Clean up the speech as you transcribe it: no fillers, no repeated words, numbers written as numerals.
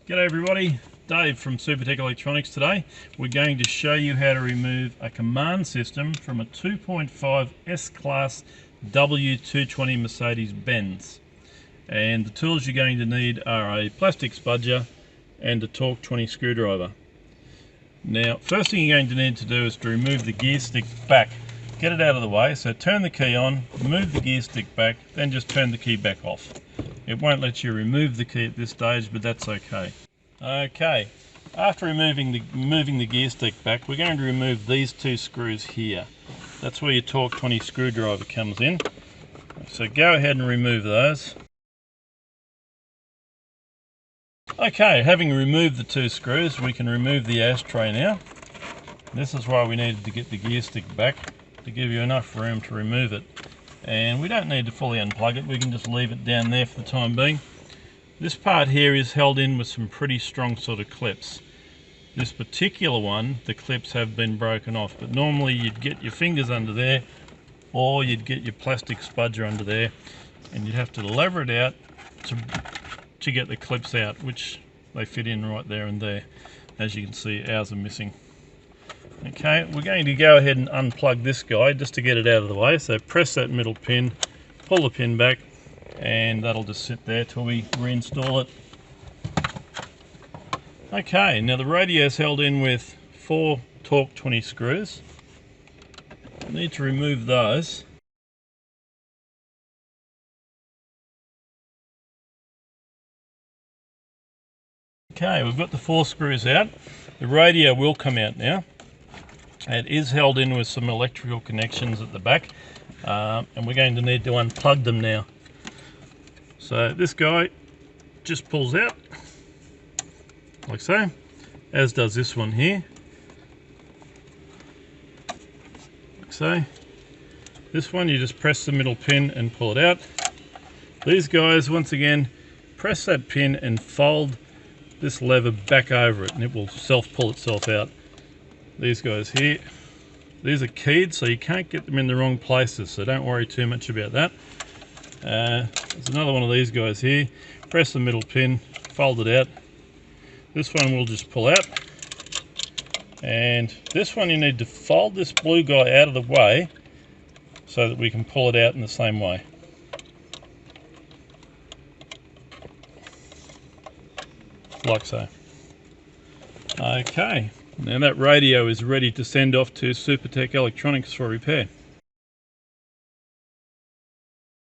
G'day everybody, Dave from Supertech Electronics. Today we're going to show you how to remove a Comand system from a 2.5 S-Class W220 Mercedes-Benz. And the tools you're going to need are a plastic spudger and a torque 20 screwdriver. Now, first thing you're going to need to do is to remove the gear stick back. Get it out of the way, so turn the key on, move the gear stick back, then just turn the key back off. It won't let you remove the key at this stage, but that's okay. Okay, after moving the gear stick back, we're going to remove these two screws here. That's where your torque 20 screwdriver comes in. So go ahead and remove those. Okay, having removed the two screws, we can remove the ashtray now. This is why we needed to get the gear stick back, to give you enough room to remove it. And we don't need to fully unplug it, we can just leave it down there for the time being. This part here is held in with some pretty strong sort of clips. This particular one, the clips have been broken off, but normally you'd get your fingers under there or you'd get your plastic spudger under there and you'd have to lever it out to get the clips out, which they fit in right there and there. As you can see, ours are missing. Okay, we're going to go ahead and unplug this guy just to get it out of the way. So press that middle pin, pull the pin back, and that'll just sit there till we reinstall it. Okay, now the radio is held in with 4 torque 20 screws. I need to remove those. Okay, we've got the 4 screws out. The radio will come out now. It is held in with some electrical connections at the back, and we're going to need to unplug them now. So this guy just pulls out, like so, as does this one here, like so. This one you just press the middle pin and pull it out. These guys, once again, press that pin and fold this lever back over it and it will self-pull itself out. These guys here, these are keyed, so you can't get them in the wrong places, so don't worry too much about that. There's another one of these guys here. Press the middle pin, fold it out. This one will just pull out. And this one you need to fold this blue guy out of the way so that we can pull it out in the same way. Like so. Okay, now that radio is ready to send off to Supertech Electronics for repair.